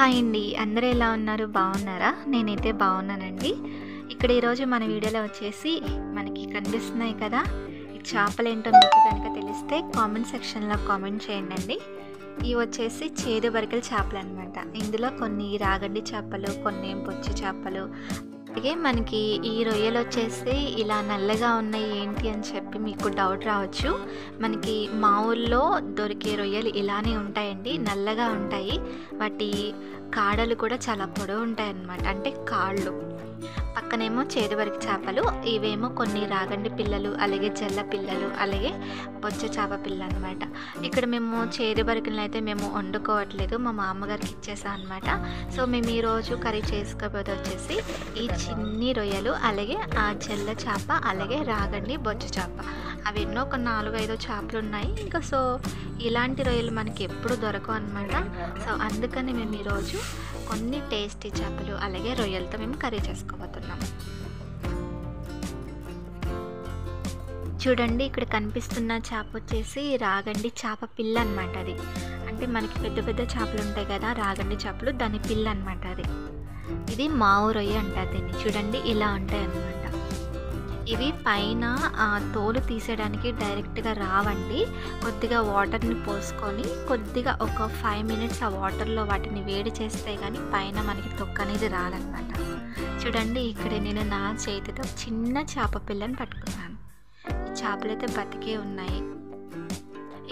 Hi అండి. అందరూ ఎలా ఉన్నారు? బాగున్నారా? నేనైతే బాగున్నానండి. ఇక్కడ ఈరోజు మన వీడియోలో వచ్చేసి మనకి కనిపిస్తున్నాయి కదా, ఈ చేపలేంటో మీకు కనుక తెలిస్తే కామెంట్ సెక్షన్లో కామెంట్ చేయండి. ఇవి వచ్చేసి చేదు బరికల చేపలు అనమాట. ఇందులో కొన్ని రాగండి చేపలు, కొన్ని బొచ్చి చేపలు. అలాగే మనకి ఈ రొయ్యలు వచ్చేసి ఇలా నల్లగా ఉన్నాయి ఏంటి అని చెప్పి మీకు డౌట్ రావచ్చు. మనకి మా ఊళ్ళో దొరికే రొయ్యలు ఇలానే ఉంటాయండి, నల్లగా ఉంటాయి. వాటి కాడలు కూడా చాలా పొడవు ఉంటాయి అన్నమాట, అంటే కాళ్ళు. పక్కనేమో చేదువరికి చేపలు, ఇవేమో కొన్ని రాగండి పిల్లలు, అలాగే జల్ల పిల్లలు, అలాగే బొచ్చ చేప పిల్ల అనమాట. ఇక్కడ మేము చేదువరికలను అయితే మేము వండుకోవట్లేదు, మా మామగారికి ఇచ్చేసాం అనమాట. సో మేము ఈరోజు కర్రీ చేసుకోబోతే వచ్చేసి ఈ చిన్ని రొయ్యలు, అలాగే ఆ జల్ల చేప, అలాగే రాగండి బొచ్చ చేప, అవి ఎన్నో ఒక 4-5 చేపలు ఉన్నాయి. ఇంకా సో ఇలాంటి రొయ్యలు మనకి ఎప్పుడు దొరకవు అనమాట. సో అందుకని మేము ఈరోజు కొన్ని టేస్టీ చేపలు అలాగే రొయ్యలతో మేము కర్రీ చేసుకోబోతున్నాం. చూడండి, ఇక్కడ కనిపిస్తున్న చేప వచ్చేసి రాగండి చేప పిల్ల అనమాట. అది అంటే మనకి పెద్ద పెద్ద చేపలు ఉంటాయి కదా, రాగండి చేపలు, దాని పిల్ల అనమాట. ఇది మావు రొయ్య అంటారు దీన్ని. చూడండి, ఇలా ఉంటాయి అన్నమాట. ఇవి పైన తోలు తీసేయడానికి డైరెక్ట్గా రావండి. కొద్దిగా వాటర్ని పోసుకొని కొద్దిగా ఒక 5 మినిట్స్ ఆ వాటర్లో వాటిని వేడి చేస్తే కానీ పైన మనకి తొక్క అనేది రాదనమాట. చూడండి, ఇక్కడ నేను నా చేతితో చిన్న చేప పిల్లని పట్టుకున్నాను. ఈ చేపలు అయితే బతికే ఉన్నాయి.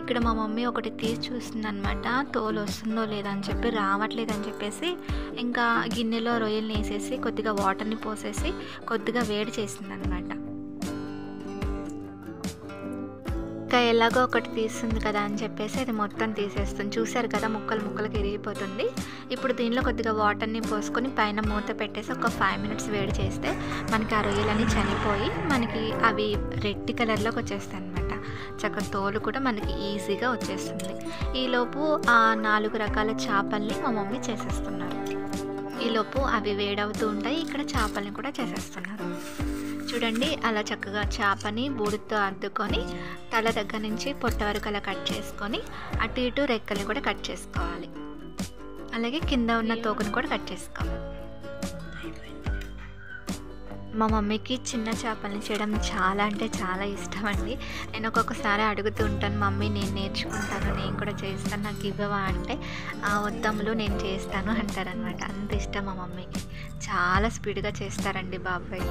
ఇక్కడ మా మమ్మీ ఒకటి తీసి చూస్తుందన్నమాట, తోలు వస్తుందో లేదా అని చెప్పి. రావట్లేదని చెప్పేసి ఇంకా గిన్నెలో రొయ్యల్ని వేసేసి కొద్దిగా వాటర్ని పోసేసి కొద్దిగా వేడి చేసిందనమాట. ఇంకా ఎలాగో ఒకటి తీస్తుంది కదా అని చెప్పేసి అది మొత్తం తీసేస్తుంది. చూసారు కదా, ముక్కలు ముక్కలకి ఇరిగిపోతుంది. ఇప్పుడు దీనిలో కొద్దిగా వాటర్ని పోసుకొని పైన మూత పెట్టేసి ఒక 5 మినిట్స్ వేడి చేస్తే మనకి ఆ రొయ్యలన్నీ చనిపోయి మనకి అవి రెడ్ కలర్లోకి వచ్చేస్తాయి అనమాట. చక్కగా తోలు కూడా మనకి ఈజీగా వచ్చేస్తుంది. ఈలోపు ఆ 4 రకాల చేపల్ని మా మమ్మీ చేసేస్తున్నారు. ఈలోపు అవి వేడవుతూ ఉంటాయి, ఇక్కడ చేపల్ని కూడా చేసేస్తున్నారు. చూడండి, అలా చక్కగా చేపని బూడితో అద్దుకొని తల దగ్గర నుంచి పొట్ట వరకు అలా కట్ చేసుకొని అటు ఇటు రెక్కల్ని కూడా కట్ చేసుకోవాలి. అలాగే కింద ఉన్న తోకను కూడా కట్ చేసుకోవాలి. మా మమ్మీకి చిన్న చేపల్ని చేయడం చాలా అంటే చాలా ఇష్టం అండి. నేను ఒక్కొక్కసారి అడుగుతూ ఉంటాను, మమ్మీ నేను నేర్చుకుంటాను, నేను కూడా చేస్తాను, నాకు ఇవ్వవా అంటే వద్దమ్ములు నేను చేస్తాను అంటారనమాట. అంత ఇష్టం మా మమ్మీకి. చాలా స్పీడ్గా చేస్తారండి బాబాయ్.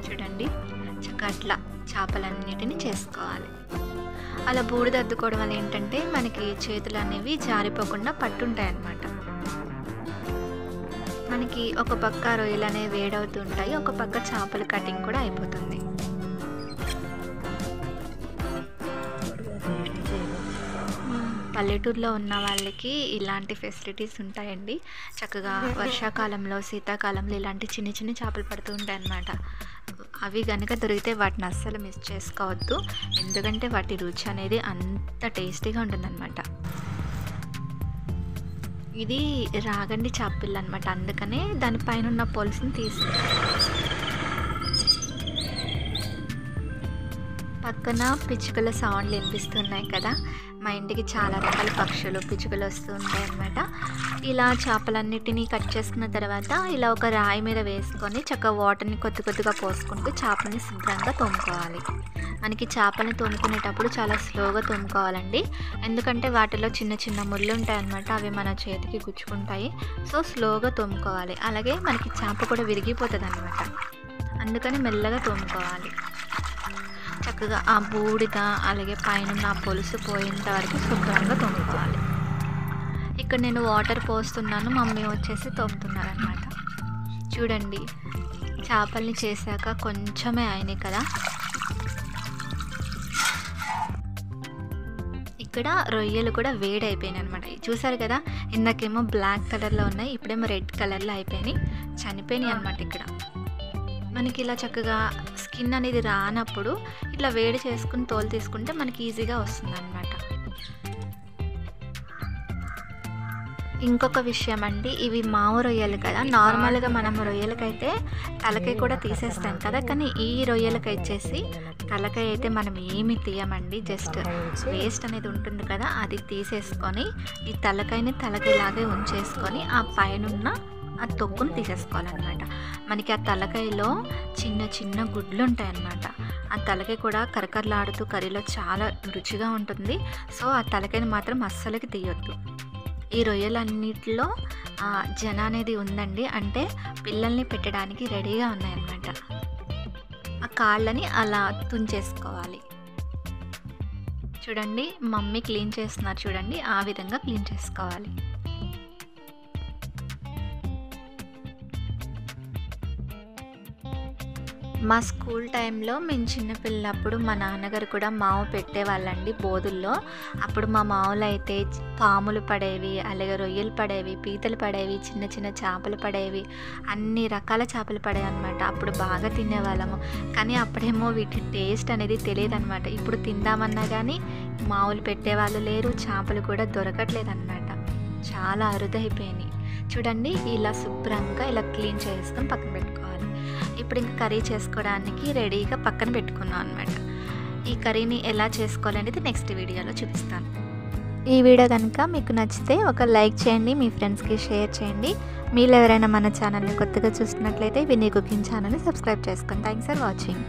చూడండి, చక్కగా అట్లా చేపలన్నిటిని చేసుకోవాలి. అలా బూడిద అద్దుకోవడం వల్ల ఏంటంటే మనకి చేతులు అనేవి జారిపోకుండా పట్టుంటాయి అన్నమాట. మనకి ఒక పక్క రొయ్యలు అనేవి వేడవుతుంటాయి, ఒక పక్క చేపల కటింగ్ కూడా అయిపోతుంది. పల్లెటూరులో ఉన్న వాళ్ళకి ఇలాంటి ఫెసిలిటీస్ ఉంటాయండి. చక్కగా వర్షాకాలంలో, శీతాకాలంలో ఇలాంటి చిన్న చిన్న చేపలు పడుతూ ఉంటాయి అన్నమాట. అవి కనుక దొరికితే వాటిని అస్సలు మిస్ చేసుకోవద్దు, ఎందుకంటే వాటి రుచి అనేది అంత టేస్టీగా ఉంటుందన్నమాట. ఇది రాగండి చేప పిల్ల అనమాట, అందుకనే దానిపైన ఉన్న పొలుసుని తీసి పక్కన పిచ్చుకల సౌండ్లు వినిపిస్తున్నాయి కదా. మా ఇంటికి చాలా రకాల పక్షులు, పిచ్చుకలు వస్తూ ఉంటాయి అన్నమాట. ఇలా చేపలన్నిటినీ కట్ చేసుకున్న తర్వాత ఇలా ఒక రాయి మీద వేసుకొని చక్కగా వాటర్ని కొద్ది కొద్దిగా పోసుకుంటూ చేపలని శుభ్రంగా తోముకోవాలి. మనకి చేపలని తోముకునేటప్పుడు చాలా స్లోగా తోముకోవాలండి, ఎందుకంటే వాటిలో చిన్న చిన్న ముళ్ళు ఉంటాయి అన్నమాట, అవి మన చేతికి గుచ్చుకుంటాయి. సో స్లోగా తోముకోవాలి. అలాగే మనకి చేప కూడా విరిగిపోతుంది అన్నమాట, అందుకని మెల్లగా తోముకోవాలి. చక్కగా ఆ బూడిద అలాగే పైన ఆ పొలుసు పోయేంత వరకు శుభ్రంగా తోముకోవాలి. ఇక్కడ నేను వాటర్ పోస్తున్నాను, మమ్మీ వచ్చేసి తోముతున్నారనమాట. చూడండి, చేపల్ని చేశాక కొంచెమే అయినాయి కదా. ఇక్కడ రొయ్యలు కూడా వేడి అయిపోయినాయి అనమాట. చూసారు కదా, ఇందాకేమో బ్లాక్ కలర్లో ఉన్నాయి, ఇప్పుడేమో రెడ్ కలర్లో అయిపోయినాయి, చనిపోయినాయి అనమాట. ఇక్కడ మనకి ఇలా చక్కగా స్కిన్ అనేది రానప్పుడు ఇట్లా వేడి చేసుకుని తోలు తీసుకుంటే మనకి ఈజీగా వస్తుంది అనమాట. ఇంకొక విషయం అండి, ఇవి మావు రొయ్యలు కదా. నార్మల్గా మనం రొయ్యలకైతే తలకాయ కూడా తీసేస్తాం కదా, కానీ ఈ రొయ్యలకి వచ్చేసి తలకాయ అయితే మనం ఏమి తీయమండి. జస్ట్ వేస్ట్ అనేది ఉంటుంది కదా, అది తీసేసుకొని ఈ తలకాయని తలకాయలాగే ఉంచేసుకొని ఆ పైన ఆ తొక్కును తీసేసుకోవాలన్నమాట. మనకి ఆ తలకాయలో చిన్న చిన్న గుడ్లు ఉంటాయన్నమాట. ఆ తలకాయ కూడా కరకరలాడుతూ కర్రీలో చాలా రుచిగా ఉంటుంది. సో ఆ తలకాయని మాత్రం అస్సలకి తీయొద్దు. ఈ రొయ్యలన్నిటిలో జన అనేది ఉందండి, అంటే పిల్లల్ని పెట్టడానికి రెడీగా ఉన్నాయన్నమాట. ఆ కాళ్ళని అలా తుంచేసుకోవాలి. చూడండి మమ్మీ క్లీన్ చేస్తున్నారు చూడండి, ఆ విధంగా క్లీన్ చేసుకోవాలి. మా స్కూల్ టైంలో మేము చిన్నపిల్లప్పుడు మా నాన్నగారు కూడా మావు పెట్టేవాళ్ళండి బోధుల్లో. అప్పుడు మా మావులు అయితే పాములు పడేవి, అలాగే రొయ్యలు పడేవి, పీతలు పడేవి, చిన్న చిన్న చేపలు పడేవి, అన్ని రకాల చేపలు పడేవి అనమాట. అప్పుడు బాగా తినేవాళ్ళము. కానీ అప్పుడేమో వీటి టేస్ట్ అనేది తెలియదు అనమాట. ఇప్పుడు తిందామన్నా కానీ మావులు పెట్టేవాళ్ళు లేరు, చేపలు కూడా దొరకట్లేదు అనమాట. చాలా అరుదైపోయినాయి. చూడండి ఇలా శుభ్రంగా ఇలా క్లీన్ చేసుకొని పక్కన పెట్టుకోవాలి. ఇప్పుడు ఇంకా కర్రీ చేసుకోవడానికి రెడీగా పక్కన పెట్టుకున్నాం అనమాట. ఈ కర్రీని ఎలా చేసుకోవాలనేది నెక్స్ట్ వీడియోలో చూపిస్తాను. ఈ వీడియో కనుక మీకు నచ్చితే ఒక లైక్ చేయండి, మీ ఫ్రెండ్స్కి షేర్ చేయండి. మీరు ఎవరైనా మన ఛానల్ని కొత్తగా చూస్తున్నట్లయితే విన్నీ కుకింగ్ ఛానల్ని సబ్స్క్రైబ్ చేసుకోండి. Thanks for watching.